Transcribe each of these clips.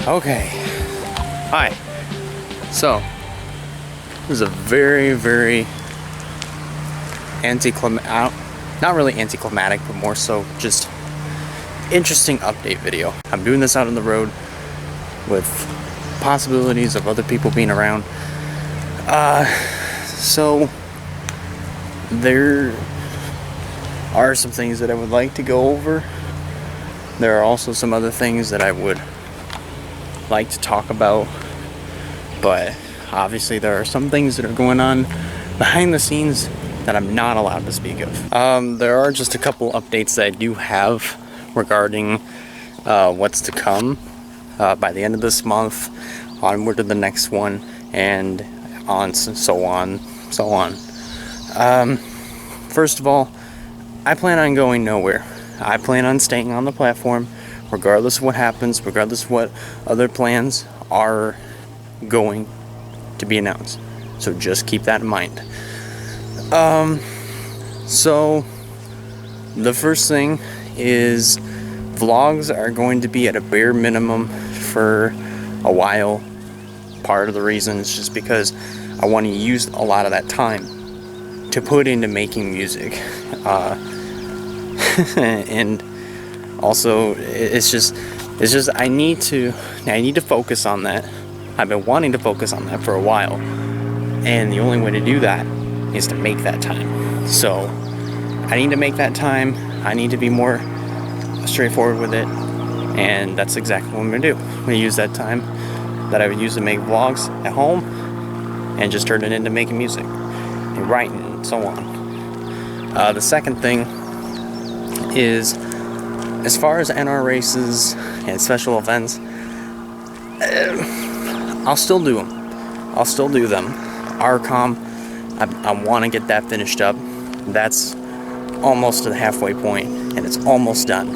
Okay. Hi. So, this is a very, very not really anticlimactic, but more so just interesting update video. I'm doing this out on the road with possibilities of other people being around. So there are some things that I would like to go over. There are also some other things that I would like to talk about, but obviously there are some things that are going on behind the scenes that I'm not allowed to speak of. There are just a couple updates that I do have regarding what's to come by the end of this month, onward to the next one, and so on. First of all, I plan on going nowhere. I plan on staying on the platform regardless of what happens, regardless of what other plans are going to be announced. So just keep that in mind. So the first thing is vlogs are going to be at a bare minimum for a while. Part of the reason is just because I want to use a lot of that time to put into making music. And also it's just I need to focus on that. I've been wanting to focus on that for a while, and the only way to do that is to make that time. So I need to make that time. I need to be more straightforward with it, and that's exactly what I'm gonna do. I'm gonna use that time that I would use to make vlogs at home and just turn it into making music and writing and so on. The second thing is, as far as NR races and special events, I'll still do them. I'll still do them. RCOM, I want to get that finished up. That's almost to the halfway point, and it's almost done.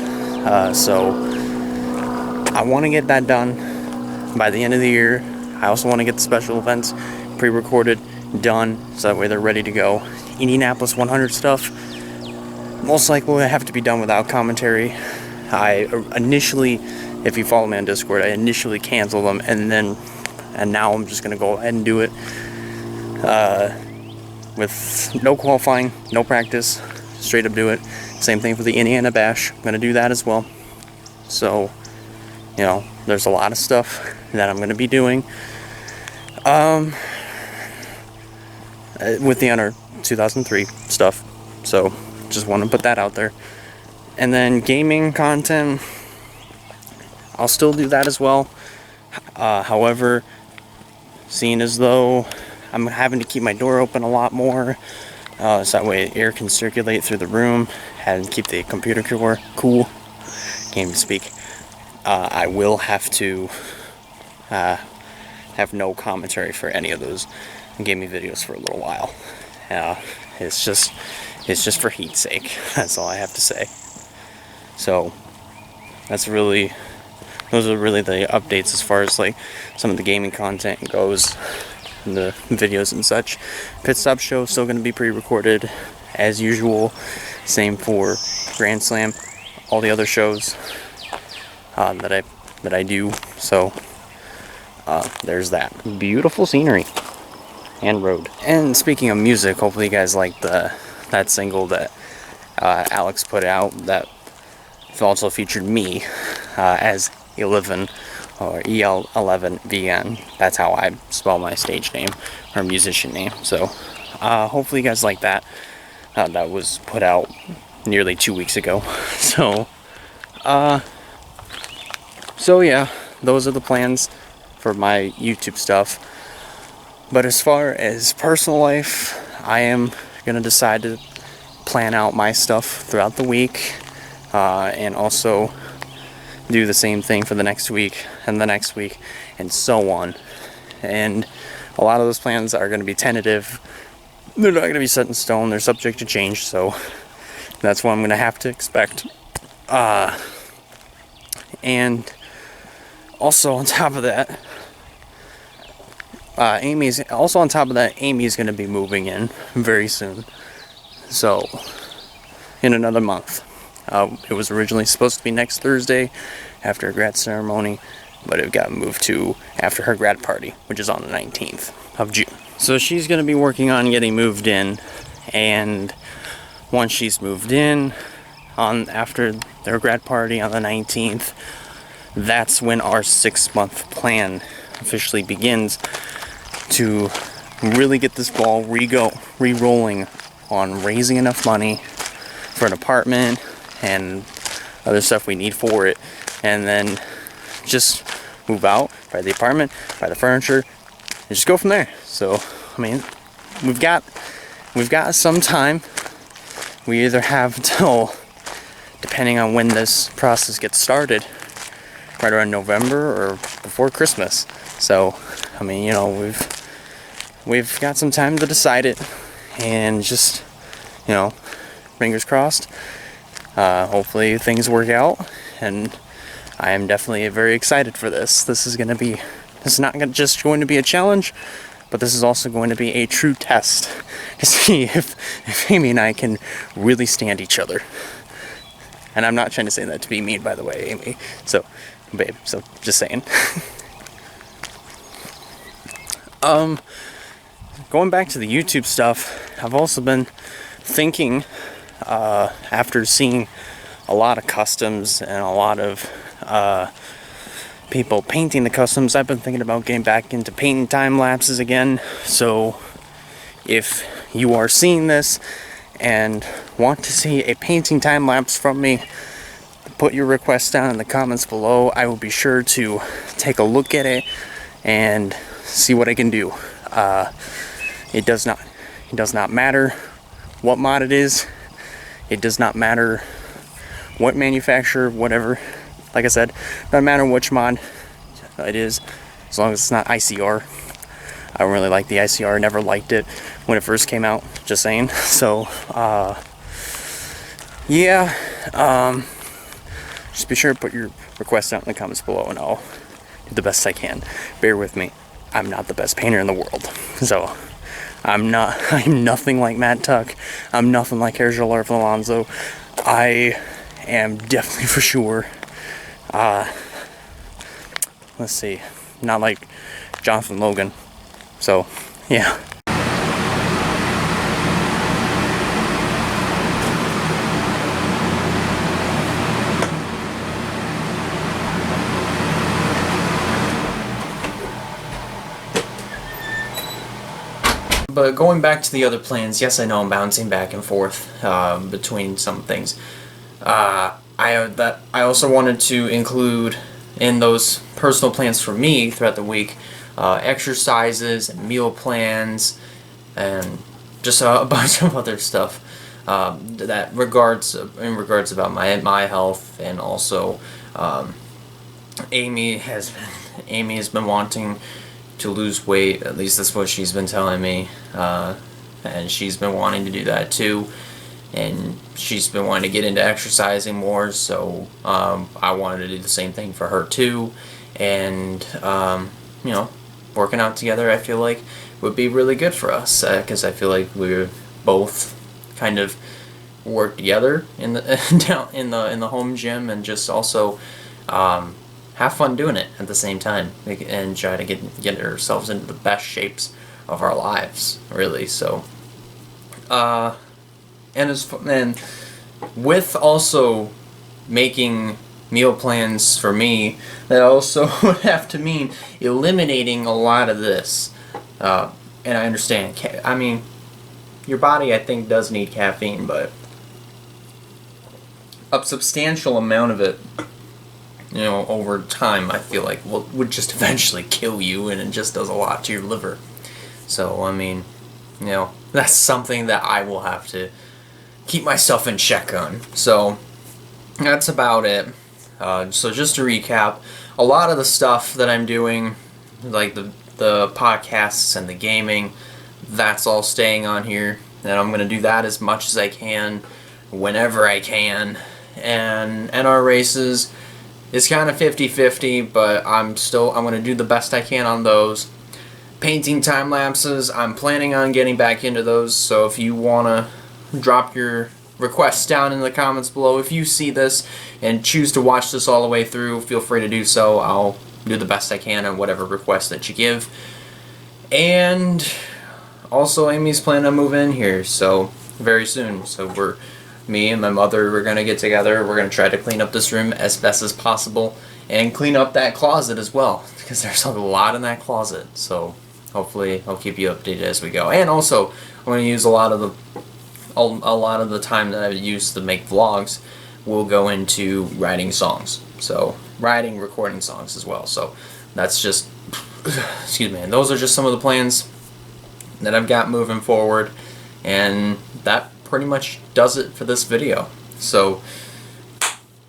So I want to get that done by the end of the year. I also want to get the special events pre-recorded, done, so that way they're ready to go. Indianapolis 100 stuff, most likely will have to be done without commentary. I initially, if you follow me on Discord, I initially canceled them, and now I'm just going to go ahead and do it with no qualifying, no practice, straight up do it. Same thing for the Indiana Bash. I'm going to do that as well. So, you know, there's a lot of stuff that I'm going to be doing with the Honor 2003 stuff. So, just want to put that out there. And then gaming content, I'll still do that as well. However, seeing as though I'm having to keep my door open a lot more, so that way air can circulate through the room and keep the computer cool, can't even speak, I will have to have no commentary for any of those gaming videos for a little while. It's just for heat's sake. That's all I have to say. So those are really the updates as far as like some of the gaming content goes, the videos and such. Pit Stop show still going to be pre-recorded as usual. Same for Grand Slam, all the other shows that I do. So there's that beautiful scenery and road. And speaking of music, hopefully you guys like that single that Alex put out that also featured me as 11 or EL11VN. That's how I spell my stage name or musician name. So hopefully you guys like that. That was put out nearly 2 weeks ago. So yeah, those are the plans for my YouTube stuff. But as far as personal life, I am gonna decide to plan out my stuff throughout the week, and also do the same thing for the next week and the next week and so on. And a lot of those plans are going to be tentative. They're not going to be set in stone. They're subject to change, so that's what I'm going to have to expect. And also on top of that, Amy's going to be moving in very soon. So in another month. It was originally supposed to be next Thursday after a grad ceremony, but it got moved to after her grad party, which is on the 19th of June. So she's going to be working on getting moved in, and once she's moved in, after their grad party on the 19th, that's when our 6-month plan officially begins to really get this ball re-rolling on raising enough money for an apartment and other stuff we need for it, and then just move out, buy the apartment, buy the furniture, and just go from there. So, I mean, we've got some time. We either have till, depending on when this process gets started, right around November or before Christmas. So, I mean, you know, we've got some time to decide it, and just, you know, fingers crossed. Hopefully things work out, and I am definitely very excited for this. This is not just going to be a challenge, but this is also going to be a true test to see if Amy and I can really stand each other. And I'm not trying to say that to be mean, by the way, Amy. So, babe, so just saying. Going back to the YouTube stuff, I've also been thinking, after seeing a lot of customs and a lot of people painting the customs, I've been thinking about getting back into painting time lapses again. So if you are seeing this and want to see a painting time lapse from me, put your request down in the comments below. I will be sure to take a look at it and see what I can do. It does not matter what mod it is. It does not matter what manufacturer, whatever. Like I said, doesn't matter which mod it is, as long as it's not ICR. I don't really like the ICR. Never liked it when it first came out. Just saying. So, yeah. Just be sure to put your request out in the comments below, and I'll do the best I can. Bear with me. I'm not the best painter in the world. So, I'm nothing like Matt Tuck. I'm nothing like Sergio Alonso. I am definitely for sure, let's see, not like Jonathan Logan. So, yeah. But going back to the other plans, yes, I know I'm bouncing back and forth between some things. I also wanted to include in those personal plans for me throughout the week, exercises and meal plans and just a bunch of other stuff in regards about my health, and also Amy has been wanting to lose weight. At least that's what she's been telling me, and she's been wanting to do that too, and she's been wanting to get into exercising more, so I wanted to do the same thing for her too. And you know, working out together, I feel like would be really good for us, because I feel like we both kind of work together in the home gym, and just also have fun doing it at the same time, and try to get ourselves into the best shapes of our lives, really. So, and with also making meal plans for me, that also would have to mean eliminating a lot of this. And I understand. I mean, your body, I think, does need caffeine, but a substantial amount of it, you know, over time, I feel like would just eventually kill you, and it just does a lot to your liver. So, I mean, you know, that's something that I will have to keep myself in check on. So, that's about it. So just to recap, a lot of the stuff that I'm doing, like the podcasts and the gaming, that's all staying on here, and I'm going to do that as much as I can, whenever I can. And our races, it's kind of 50-50, but I'm going to do the best I can on those. Painting time lapses, I'm planning on getting back into those, so if you want to drop your requests down in the comments below, if you see this and choose to watch this all the way through, feel free to do so. I'll do the best I can on whatever request that you give. And also Amy's planning on moving in here, so very soon. So me and my mother, we're gonna get together. We're gonna try to clean up this room as best as possible, and clean up that closet as well, because there's a lot in that closet. So hopefully I'll keep you updated as we go. And also I'm gonna use a lot of the time that I used to make vlogs will go into writing songs. So recording songs as well. So that's just, excuse me, and those are just some of the plans that I've got moving forward, and that pretty much does it for this video. So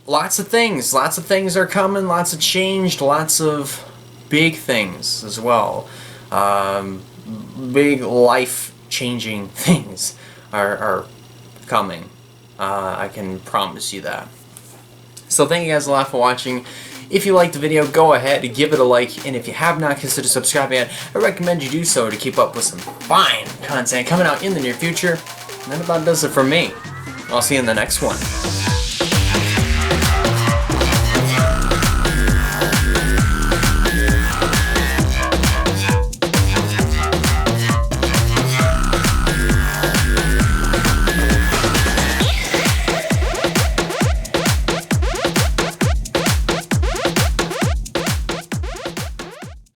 lots of things are coming, lots of change, lots of big things as well. Big life changing things are coming. I can promise you that. So thank you guys a lot for watching. If you liked the video, go ahead and give it a like, and if you have not considered subscribing yet, I recommend you do so to keep up with some fine content coming out in the near future. And that about does it for me. I'll see you in the next one.